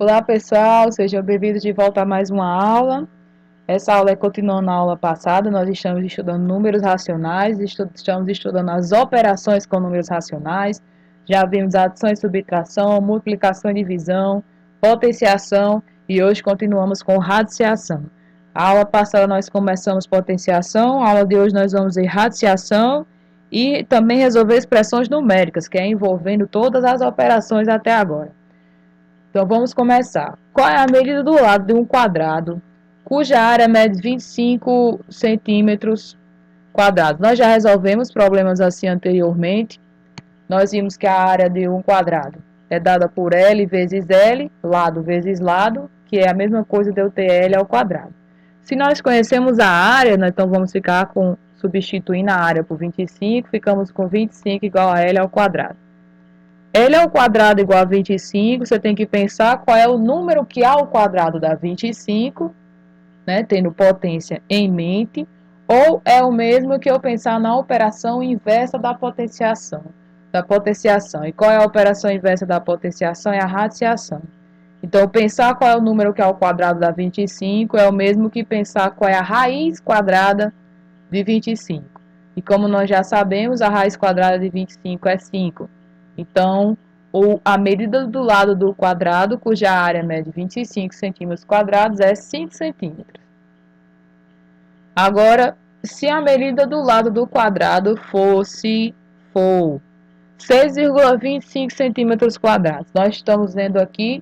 Olá pessoal, sejam bem-vindos de volta a mais uma aula. Essa aula é continuando a aula passada, nós estamos estudando números racionais, estamos estudando as operações com números racionais, já vimos adição e subtração, multiplicação e divisão, potenciação e hoje continuamos com radiciação. A aula passada nós começamos potenciação, a aula de hoje nós vamos ver radiciação e também resolver expressões numéricas, que é envolvendo todas as operações até agora. Então vamos começar. Qual é a medida do lado de um quadrado cuja área mede 25 centímetros quadrados? Nós já resolvemos problemas assim anteriormente. Nós vimos que a área de um quadrado é dada por L vezes L, lado vezes lado, que é a mesma coisa de eu ter L ao quadrado. Se nós conhecemos a área, então vamos ficar substituindo a área por 25, ficamos com 25 igual a L ao quadrado. L ao quadrado igual a 25, você tem que pensar qual é o número que ao quadrado dá 25, né, tendo potência em mente, ou é o mesmo que eu pensar na operação inversa da potenciação. E qual é a operação inversa da potenciação? É a radiciação. Então, pensar qual é o número que ao quadrado dá 25 é o mesmo que pensar qual é a raiz quadrada de 25. E como nós já sabemos, a raiz quadrada de 25 é 5. Então, a medida do lado do quadrado, cuja área mede 25 centímetros quadrados, é 5 centímetros. Agora, se a medida do lado do quadrado for 6,25 centímetros quadrados, nós estamos vendo aqui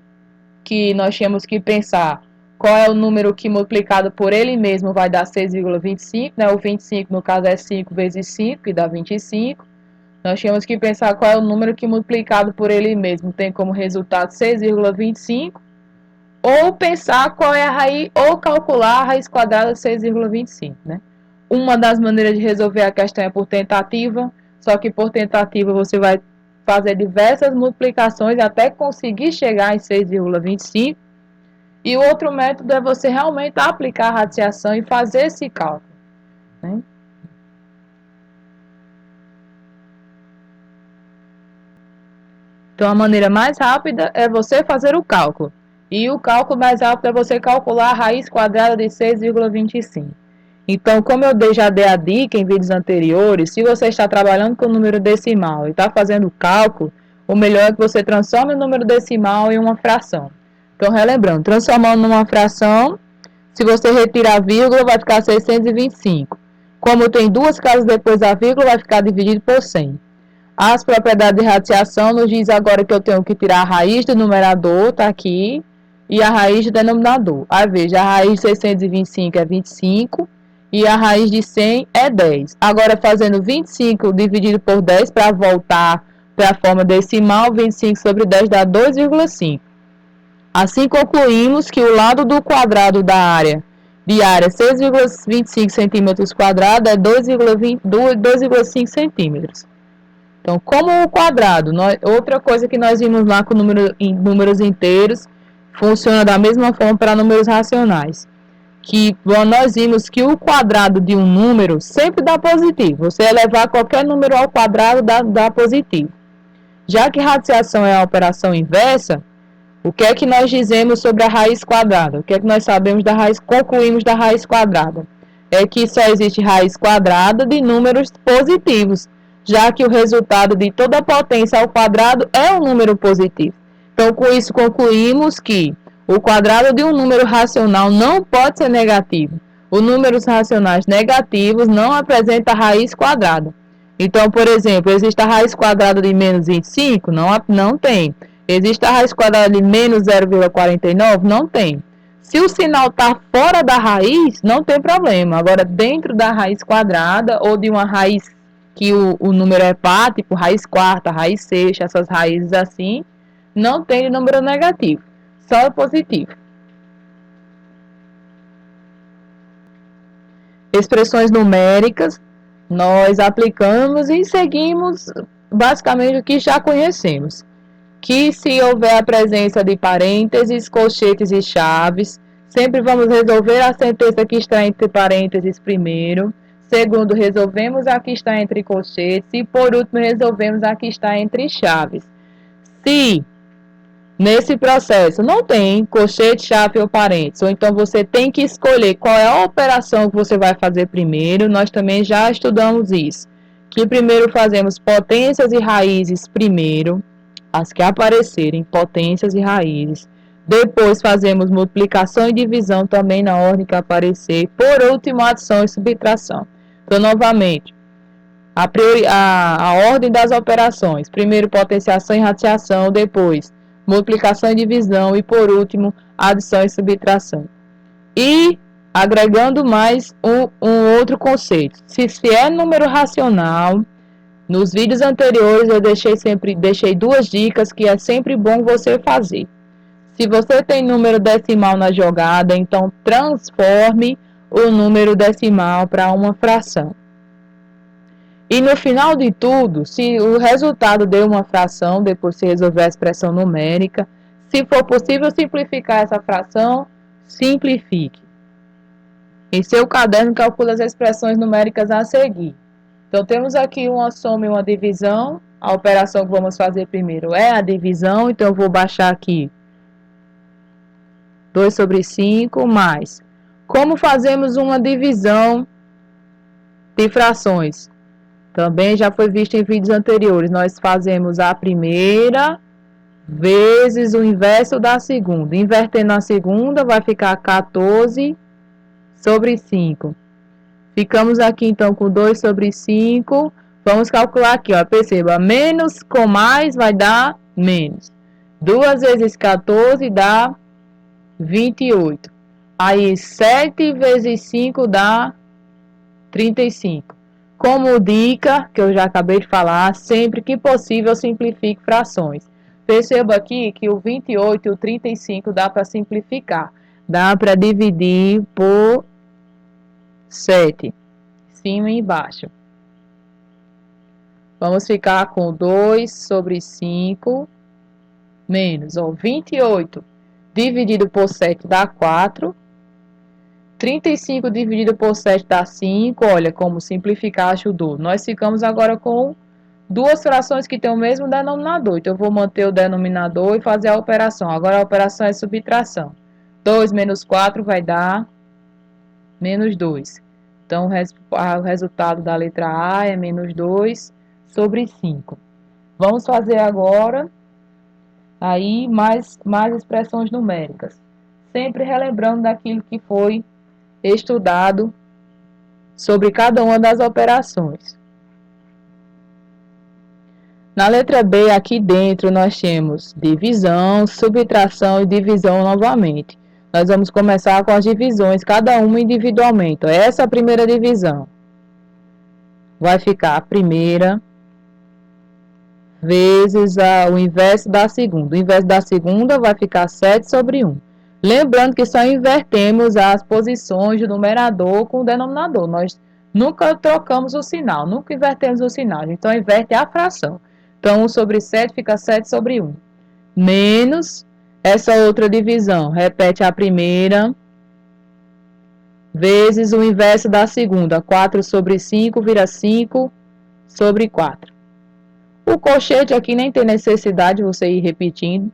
que nós temos que pensar qual é o número que multiplicado por ele mesmo vai dar 6,25, né? O 25 no caso é 5 vezes 5, que dá 25. Nós temos que pensar qual é o número que multiplicado por ele mesmo tem como resultado 6,25, ou pensar qual é a raiz, ou calcular a raiz quadrada de 6,25, né? Uma das maneiras de resolver a questão é por tentativa, só que por tentativa você vai fazer diversas multiplicações até conseguir chegar em 6,25. E o outro método é você realmente aplicar a radiciação e fazer esse cálculo, né? Então, a maneira mais rápida é você fazer o cálculo. E o cálculo mais rápido é você calcular a raiz quadrada de 6,25. Então, como eu já dei a dica em vídeos anteriores, se você está trabalhando com o número decimal e está fazendo o cálculo, o melhor é que você transforme o número decimal em uma fração. Então, relembrando, transformando numa fração, se você retirar a vírgula, vai ficar 625. Como tem duas casas depois da vírgula, vai ficar dividido por 100. As propriedades de radiciação nos diz agora que eu tenho que tirar a raiz do numerador, tá aqui, e a raiz do denominador. Aí veja, a raiz de 625 é 25 e a raiz de 100 é 10. Agora, fazendo 25 dividido por 10 para voltar para a forma decimal, 25 sobre 10 dá 2,5. Assim, concluímos que o lado do quadrado da área de área 6,25 centímetros quadrados é 2,5 centímetros. Então, como o quadrado, outra coisa que nós vimos lá com números inteiros, funciona da mesma forma para números racionais. Que nós vimos que o quadrado de um número sempre dá positivo. Você elevar qualquer número ao quadrado dá positivo. Já que radiciação é a operação inversa, o que é que nós dizemos sobre a raiz quadrada? O que é que nós sabemos da raiz, concluímos da raiz quadrada? É que só existe raiz quadrada de números positivos, já que o resultado de toda potência ao quadrado é um número positivo. Então, com isso, concluímos que o quadrado de um número racional não pode ser negativo. Os números racionais negativos não apresentam a raiz quadrada. Então, por exemplo, existe a raiz quadrada de menos 25? Não tem. Existe a raiz quadrada de menos 0,49? Não tem. Se o sinal está fora da raiz, não tem problema. Agora, dentro da raiz quadrada ou de uma raiz que o número é par, tipo raiz quarta, raiz sexta, essas raízes assim, não tem número negativo, só positivo. Expressões numéricas, nós aplicamos e seguimos basicamente o que já conhecemos. Que se houver a presença de parênteses, colchetes e chaves, sempre vamos resolver a sentença que está entre parênteses primeiro. Segundo, resolvemos a que está entre colchetes. E, por último, resolvemos a que está entre chaves. Se Nesse processo, não tem colchete, chave ou parênteses. Ou então você tem que escolher qual é a operação que você vai fazer primeiro. Nós também já estudamos isso. Que primeiro fazemos potências e raízes primeiro, as que aparecerem, potências e raízes. Depois fazemos multiplicação e divisão também na ordem que aparecer. Por último, adição e subtração. Então, novamente, a ordem das operações. Primeiro, potenciação e radiação. Depois, multiplicação e divisão. E, por último, adição e subtração. E, agregando mais um outro conceito. Se é número racional, nos vídeos anteriores eu deixei duas dicas que é sempre bom você fazer. Se você tem número decimal na jogada, então transforme o número decimal para uma fração. E no final de tudo, se o resultado deu uma fração, depois se resolver a expressão numérica, se for possível simplificar essa fração, simplifique. Em seu caderno, calcule as expressões numéricas a seguir. Então, temos aqui uma soma e uma divisão. A operação que vamos fazer primeiro é a divisão, então eu vou baixar aqui 2 sobre 5 mais. Como fazemos uma divisão de frações? Também já foi visto em vídeos anteriores. Nós fazemos a primeira vezes o inverso da segunda. Invertendo a segunda, vai ficar 14 sobre 5. Ficamos aqui, então, com 2 sobre 5. Vamos calcular aqui, ó. Perceba, menos com mais vai dar menos. 2 vezes 14 dá 28. Aí, 7 vezes 5 dá 35. Como dica, que eu já acabei de falar, sempre que possível, simplifique frações. Perceba aqui que o 28 e o 35 dá para simplificar. Dá para dividir por 7, cima e embaixo. Vamos ficar com 2 sobre 5 menos, ó, 28 dividido por 7 dá 4. 35 dividido por 7 dá 5. Olha como simplificar ajudou. Nós ficamos agora com duas frações que têm o mesmo denominador. Então, eu vou manter o denominador e fazer a operação. Agora, a operação é subtração. 2 menos 4 vai dar menos 2. Então, o resultado da letra A é menos 2 sobre 5. Vamos fazer agora aí mais expressões numéricas. Sempre relembrando daquilo que foi estudado sobre cada uma das operações. Na letra B, aqui dentro, nós temos divisão, subtração e divisão novamente. Nós vamos começar com as divisões, cada uma individualmente. Essa é a primeira divisão. Vai ficar a primeira vezes o inverso da segunda. O inverso da segunda vai ficar 7 sobre 1. Lembrando que só invertemos as posições do numerador com o denominador. Nós nunca trocamos o sinal, nunca invertemos o sinal. Então, inverte a fração. Então, 1 sobre 7 fica 7 sobre 1. Menos essa outra divisão. Repete a primeira vezes o inverso da segunda. 4 sobre 5 vira 5 sobre 4. O colchete aqui nem tem necessidade de você ir repetindo,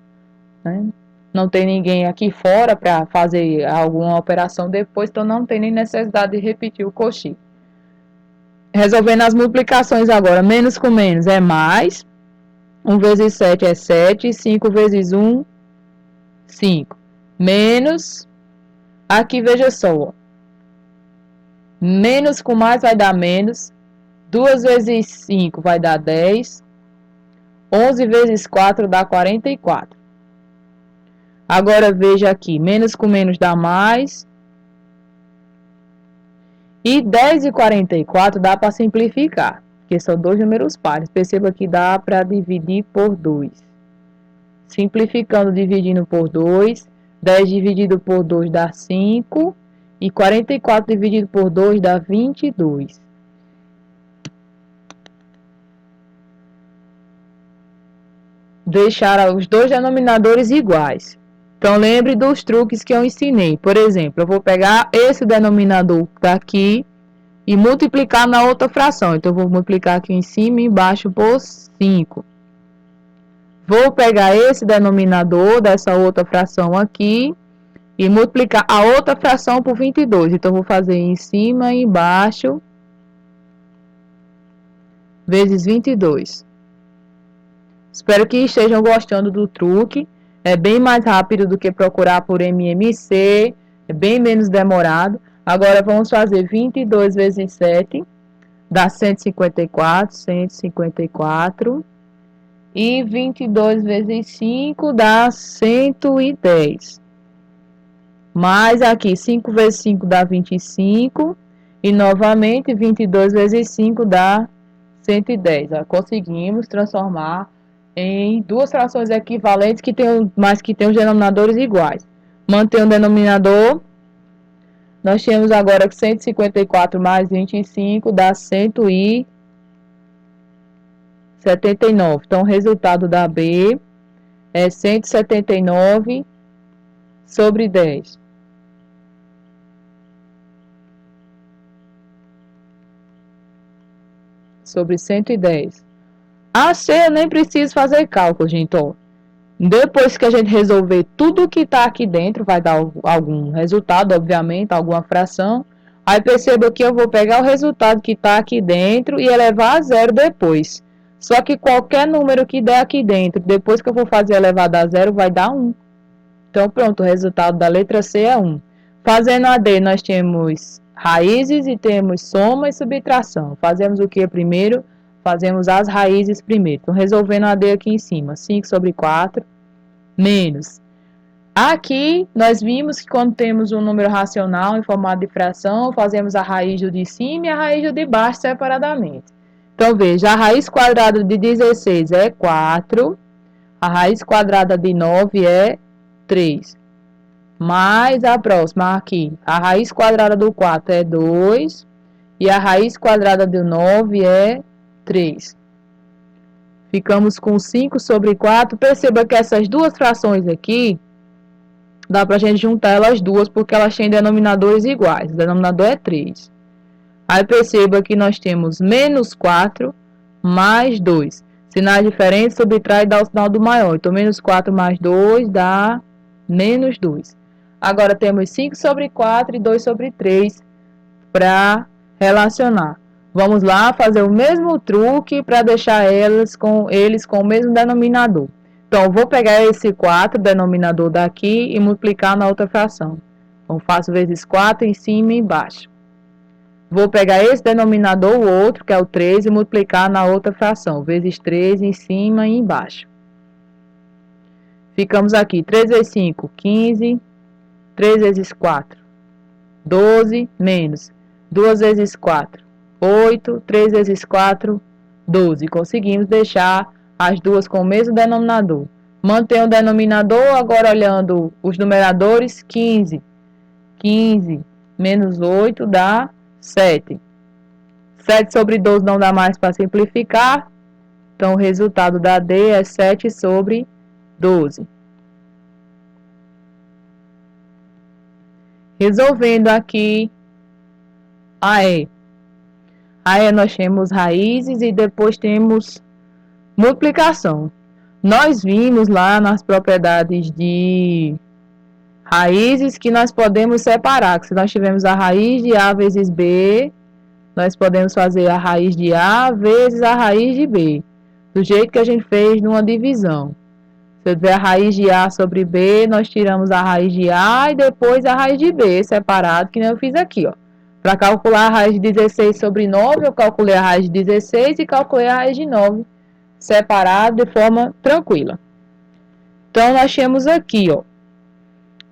né? Não tem ninguém aqui fora para fazer alguma operação depois, então não tem nem necessidade de repetir o colchete. Resolvendo as multiplicações agora, menos com menos é mais. 1 vezes 7 é 7, 5 vezes 1, 5. Menos, aqui veja só, menos com mais vai dar menos. 2 vezes 5 vai dar 10. 11 vezes 4 dá 44. Agora veja aqui, menos com menos dá mais. E 10 e 44 dá para simplificar, porque são dois números pares. Perceba que dá para dividir por 2. Simplificando, dividindo por 2, 10 dividido por 2 dá 5. E 44 dividido por 2 dá 22. Deixar os dois denominadores iguais. Então, lembre dos truques que eu ensinei. Por exemplo, eu vou pegar esse denominador daqui e multiplicar na outra fração. Então, eu vou multiplicar aqui em cima e embaixo por 5. Vou pegar esse denominador dessa outra fração aqui e multiplicar a outra fração por 22. Então, vou fazer em cima e embaixo, vezes 22. Espero que estejam gostando do truque. É bem mais rápido do que procurar por MMC, é bem menos demorado. Agora, vamos fazer 22 vezes 7, dá 154, 154. E 22 vezes 5 dá 110. Mais aqui, 5 vezes 5 dá 25. E novamente, 22 vezes 5 dá 110. Ó, conseguimos transformar em duas frações equivalentes, mas que têm os denominadores iguais. Manter o denominador. Nós temos agora que 154 mais 25 dá 179. Então, o resultado da B é 179 sobre 10. Sobre 110. A C eu nem preciso fazer cálculo, gente. Ó. Depois que a gente resolver tudo que está aqui dentro, vai dar algum resultado, obviamente, alguma fração. Aí perceba que eu vou pegar o resultado que está aqui dentro e elevar a zero depois. Só que qualquer número que der aqui dentro, depois que eu for fazer elevado a zero, vai dar 1. Então, pronto, o resultado da letra C é 1. Fazendo a D, nós temos raízes e temos soma e subtração. Fazemos o que primeiro? Fazemos as raízes primeiro. Então, resolvendo a D aqui em cima, 5 sobre 4, menos. Aqui, nós vimos que quando temos um número racional em formato de fração, fazemos a raiz do de cima e a raiz do de baixo separadamente. Então, veja, a raiz quadrada de 16 é 4, a raiz quadrada de 9 é 3. Mais a próxima aqui, a raiz quadrada do 4 é 2 e a raiz quadrada do 9 é 3. Ficamos com 5 sobre 4. Perceba que essas duas frações aqui, dá para a gente juntar elas duas, porque elas têm denominadores iguais. O denominador é 3. Aí perceba que nós temos menos 4 mais 2. Sinais diferentes, subtrai e dá o sinal do maior. Então, menos 4 mais 2 dá menos 2. Agora, temos 5 sobre 4 e 2 sobre 3 para relacionar. Vamos lá fazer o mesmo truque para deixar eles com o mesmo denominador. Então, vou pegar esse 4, denominador daqui, e multiplicar na outra fração. Então, faço vezes 4 em cima e embaixo. Vou pegar esse denominador, o outro, que é o 3, e multiplicar na outra fração. Vezes 3 em cima e embaixo. Ficamos aqui, 3 vezes 5, 15. 3 vezes 4, 12, menos 2 vezes 4, 8, 3 vezes 4, 12. Conseguimos deixar as duas com o mesmo denominador. Mantém o denominador, agora olhando os numeradores, 15. 15 menos 8 dá 7. 7 sobre 12 não dá mais para simplificar. Então, o resultado da D é 7 sobre 12. Resolvendo aqui a E. A E nós temos raízes e depois temos multiplicação. Nós vimos lá nas propriedades de raízes que nós podemos separar. Que se nós tivermos a raiz de A vezes B, nós podemos fazer a raiz de A vezes a raiz de B. Do jeito que a gente fez numa divisão. Se eu tiver a raiz de A sobre B, nós tiramos a raiz de A e depois a raiz de B, separado, que nem eu fiz aqui, ó. Para calcular a raiz de 16 sobre 9, eu calculei a raiz de 16 e calculei a raiz de 9, separado de forma tranquila. Então, nós temos aqui, ó,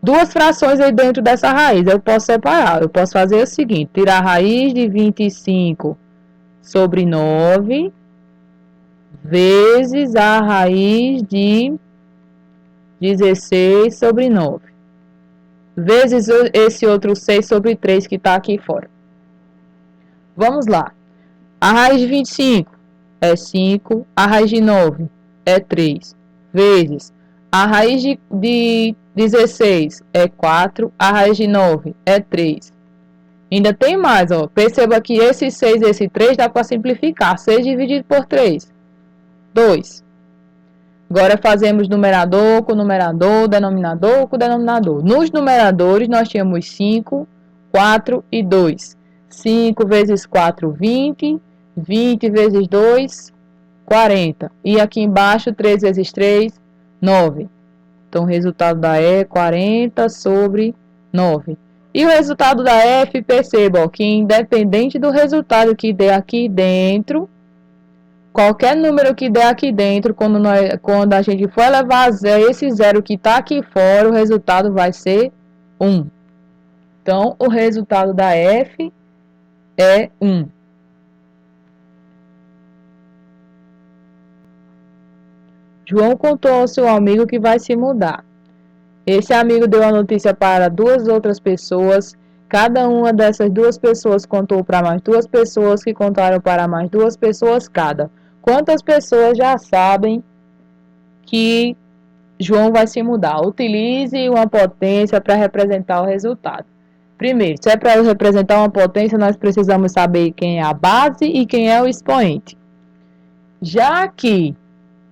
duas frações aí dentro dessa raiz. Eu posso separar, eu posso fazer o seguinte, tirar a raiz de 25 sobre 9, vezes a raiz de 16 sobre 9. Vezes esse outro 6 sobre 3 que está aqui fora. Vamos lá. A raiz de 25 é 5. A raiz de 9 é 3. Vezes a raiz de 16 é 4. A raiz de 9 é 3. Ainda tem mais, ó. Perceba que esse 6 e esse 3 dá para simplificar. 6 dividido por 3. 2. Agora fazemos numerador com numerador, denominador com denominador. Nos numeradores nós tínhamos 5, 4 e 2. 5 vezes 4, 20. 20 vezes 2, 40. E aqui embaixo, 3 vezes 3, 9. Então, o resultado da E é 40 sobre 9. E o resultado da F, perceba, ó, que independente do resultado que der aqui dentro, qualquer número que der aqui dentro, quando a gente for levar a zero, esse zero que está aqui fora, o resultado vai ser 1. Então, o resultado da F é 1. João contou ao seu amigo que vai se mudar. Esse amigo deu a notícia para 2 outras pessoas. Cada uma dessas 2 pessoas contou para mais 2 pessoas, que contaram para mais 2 pessoas cada. Quantas pessoas já sabem que João vai se mudar? Utilize uma potência para representar o resultado. Primeiro, se é para representar uma potência, nós precisamos saber quem é a base e quem é o expoente. Já que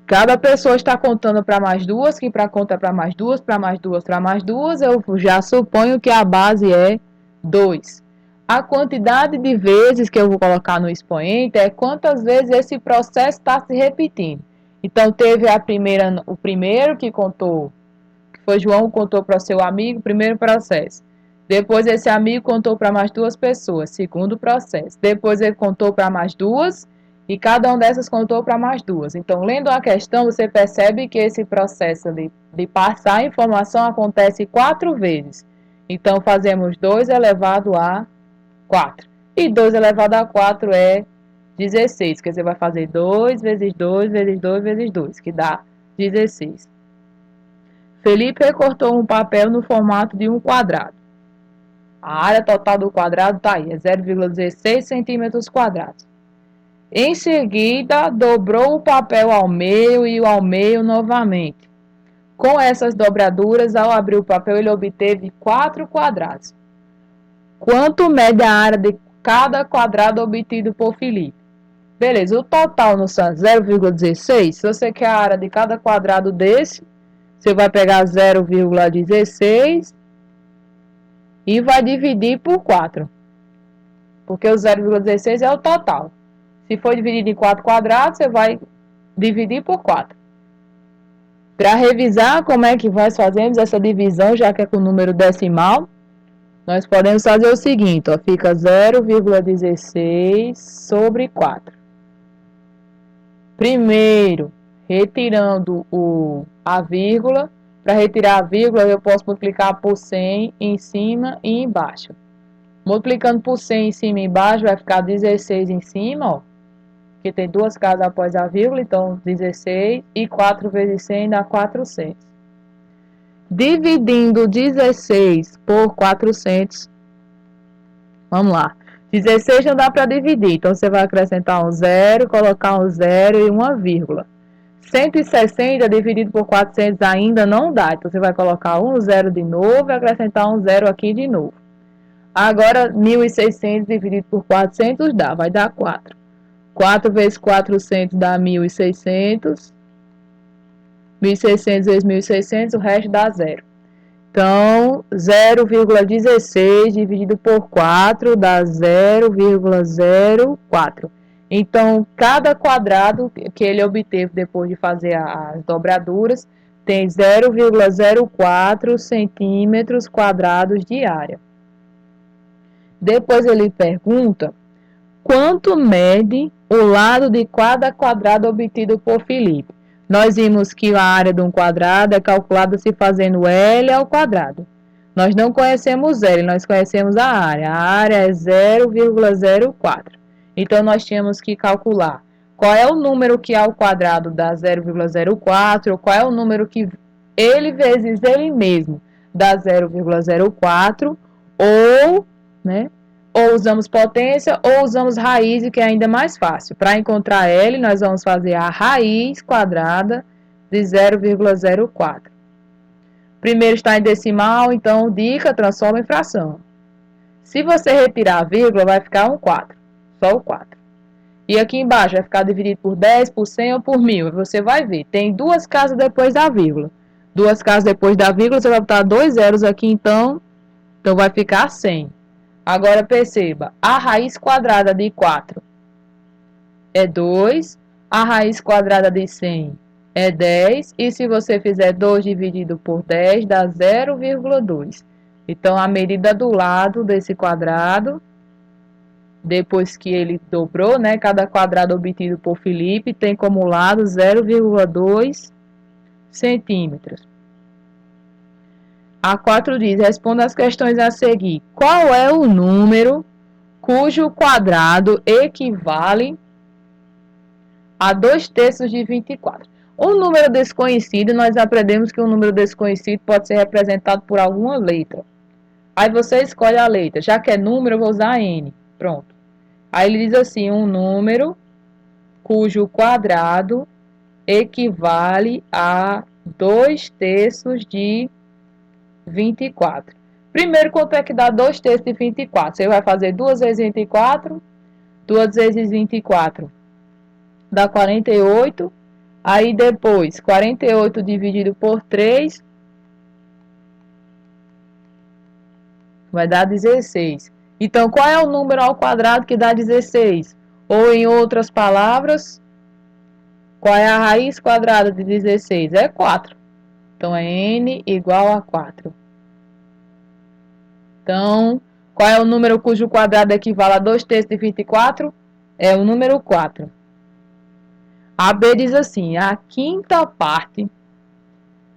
cada pessoa está contando para mais 2, que para conta para mais 2, para mais 2, para mais 2, eu já suponho que a base é 2. A quantidade de vezes que eu vou colocar no expoente é quantas vezes esse processo está se repetindo. Então, teve o primeiro que contou, que foi João, contou para o seu amigo, primeiro processo. Depois, esse amigo contou para mais 2 pessoas, segundo processo. Depois, ele contou para mais 2, e cada uma dessas contou para mais 2. Então, lendo a questão, você percebe que esse processo de passar a informação acontece 4 vezes. Então, fazemos 2 elevado a 4. E 2 elevado a 4 é 16, que você vai fazer 2 vezes 2 vezes 2 vezes 2, que dá 16. Felipe recortou um papel no formato de um quadrado. A área total do quadrado está aí, é 0,16 centímetros quadrados. Em seguida, dobrou o papel ao meio e ao meio novamente. Com essas dobraduras, ao abrir o papel, ele obteve 4 quadrados. Quanto mede a área de cada quadrado obtido por Felipe? Beleza, o total no 0,16. Se você quer a área de cada quadrado desse, você vai pegar 0,16 e vai dividir por 4. Porque o 0,16 é o total. Se for dividido em 4 quadrados, você vai dividir por 4. Para revisar como é que nós fazemos essa divisão, já que é com número decimal, nós podemos fazer o seguinte, ó, fica 0,16 sobre 4. Primeiro, retirando a vírgula. Para retirar a vírgula, eu posso multiplicar por 100 em cima e embaixo. Multiplicando por 100 em cima e embaixo, vai ficar 16 em cima, ó. Que tem 2 casas após a vírgula, então 16, e 4 vezes 100 dá 400. Dividindo 16 por 400, vamos lá. 16 não dá para dividir, então você vai acrescentar um zero, colocar um zero e uma vírgula. 160 dividido por 400 ainda não dá, então você vai colocar um zero de novo e acrescentar um zero aqui de novo. Agora, 1.600 dividido por 400 dá, vai dar 4. 4 vezes 400 dá 1.600. 1.600 vezes 1.600, o resto dá 0. Então, 0,16 dividido por 4 dá 0,04. Então, cada quadrado que ele obteve depois de fazer as dobraduras tem 0,04 centímetros quadrados de área. Depois ele pergunta quanto mede o lado de cada quadrado obtido por Felipe. Nós vimos que a área de um quadrado é calculada se fazendo L ao quadrado. Nós não conhecemos L, nós conhecemos a área. A área é 0,04. Então, nós tínhamos que calcular qual é o número que ao quadrado dá 0,04, ou qual é o número que ele vezes ele mesmo dá 0,04, ou, né? Ou usamos potência ou usamos raiz, que é ainda mais fácil. Para encontrar L, nós vamos fazer a raiz quadrada de 0,04. Primeiro está em decimal, então dica, transforma em fração. Se você retirar a vírgula, vai ficar um 4, só o 4. E aqui embaixo vai ficar dividido por 10, por 100 ou por 1000. Você vai ver. Tem duas casas depois da vírgula. Duas casas depois da vírgula, você vai botar 2 zeros aqui, então vai ficar 100. Agora perceba, a raiz quadrada de 4 é 2, a raiz quadrada de 100 é 10, e se você fizer 2 dividido por 10, dá 0,2. Então, a medida do lado desse quadrado, depois que ele dobrou, né, cada quadrado obtido por Felipe, tem como lado 0,2 centímetros. A 4 diz, responda as questões a seguir. Qual é o número cujo quadrado equivale a 2/3 de 24? Um número desconhecido, nós aprendemos que um número desconhecido pode ser representado por alguma letra. Aí você escolhe a letra. Já que é número, eu vou usar N. Pronto. Aí ele diz assim, um número cujo quadrado equivale a 2/3 de 24. Primeiro, quanto é que dá 2/3 de 24? Você vai fazer 2 vezes 24, 2 vezes 24 dá 48. Aí depois, 48 dividido por 3 vai dar 16. Então, qual é o número ao quadrado que dá 16? Ou, em outras palavras, qual é a raiz quadrada de 16? É 4. Então, é n igual a 4. Então, qual é o número cujo quadrado equivale a 2/3 de 24? É o número 4. A B diz assim, a quinta parte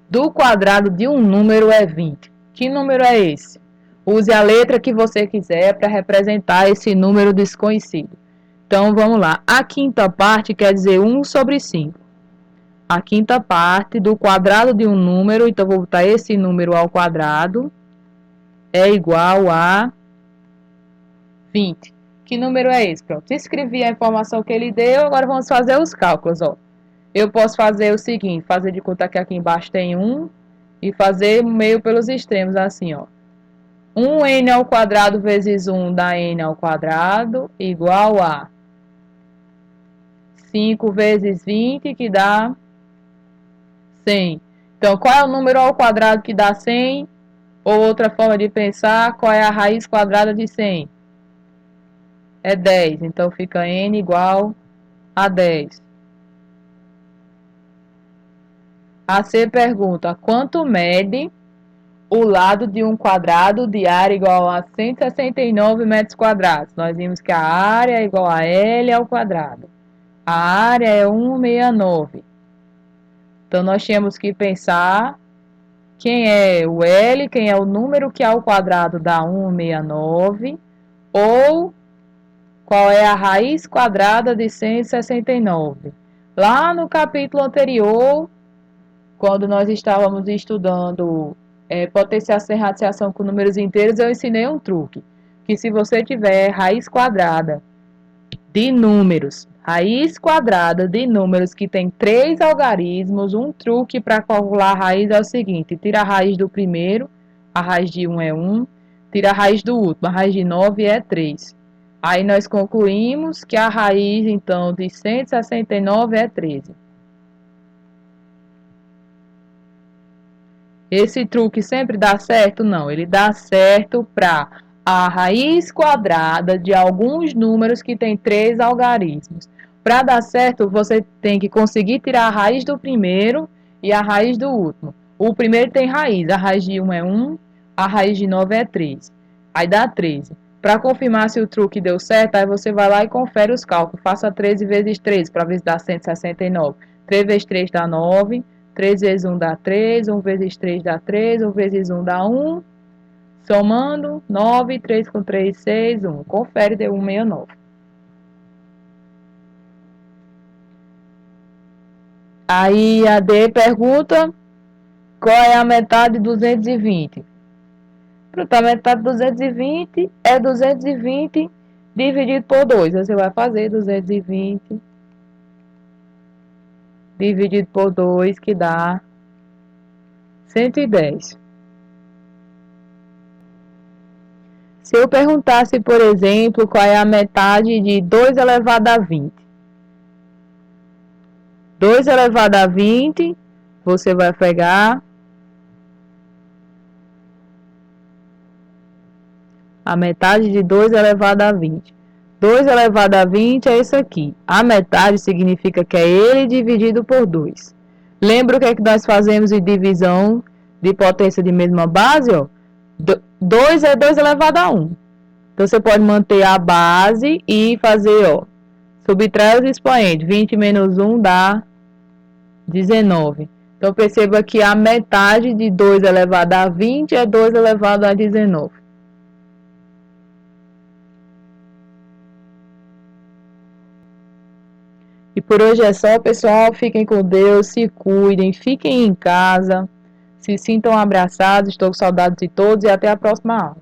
do quadrado de um número é 20. Que número é esse? Use a letra que você quiser para representar esse número desconhecido. Então, vamos lá. A quinta parte quer dizer 1/5. A quinta parte do quadrado de um número, então vou botar esse número ao quadrado, é igual a 20. Que número é esse? Pronto, escrevi a informação que ele deu, agora vamos fazer os cálculos, ó. Eu posso fazer o seguinte, fazer de conta que aqui embaixo tem 1 e fazer meio pelos extremos, assim, ó. 1n ao quadrado vezes 1 dá n ao quadrado, igual a 5 vezes 20, que dá 100. Então, qual é o número ao quadrado que dá 100? Ou outra forma de pensar, qual é a raiz quadrada de 100? É 10. Então, fica n igual a 10. A C pergunta, quanto mede o lado de um quadrado de área igual a 169 metros quadrados? Nós vimos que a área é igual a L ao quadrado. A área é 169. Então, nós tínhamos que pensar quem é o L, quem é o número que ao quadrado dá 169, ou qual é a raiz quadrada de 169. Lá no capítulo anterior, quando nós estávamos estudando potenciação e radiação com números inteiros, eu ensinei um truque, que se você tiver raiz quadrada de números, que tem 3 algarismos, um truque para calcular a raiz é o seguinte, tira a raiz do primeiro, a raiz de 1 é 1, tira a raiz do último, a raiz de 9 é 3. Aí nós concluímos que a raiz, então, de 169 é 13. Esse truque sempre dá certo? Não, ele dá certo para a raiz quadrada de alguns números que tem 3 algarismos. Para dar certo, você tem que conseguir tirar a raiz do primeiro e a raiz do último. O primeiro tem raiz, a raiz de 1 é 1, a raiz de 9 é 3. Aí dá 13. Para confirmar se o truque deu certo, aí você vai lá e confere os cálculos. Faça 13 vezes 3 para ver se dá 169. 3 vezes 3 dá 9. 3 vezes 1 dá 3, 1 vezes 3 dá 3, 1 vezes 1 dá 1. Somando, 9, 3 com 3, 6, 1. Confere, deu 169. Aí a D pergunta, qual é a metade de 220? Pronto, a metade de 220 é 220 dividido por 2. Você vai fazer 220 dividido por 2, que dá 110. Se eu perguntasse, por exemplo, qual é a metade de 2 elevado a 20, 2 elevado a 20, você vai pegar a metade de 2 elevado a 20. 2 elevado a 20 é isso aqui. A metade significa que é ele dividido por 2. Lembra o que é que nós fazemos em divisão de potência de mesma base? Ó? 2 é 2 elevado a 1. Então, você pode manter a base e fazer, ó, subtrair os expoentes. 20 menos 1 dá 19. Então, perceba que a metade de 2 elevado a 20 é 2 elevado a 19. E por hoje é só, pessoal. Fiquem com Deus, se cuidem, fiquem em casa, se sintam abraçados. Estou com saudades de todos e até a próxima aula.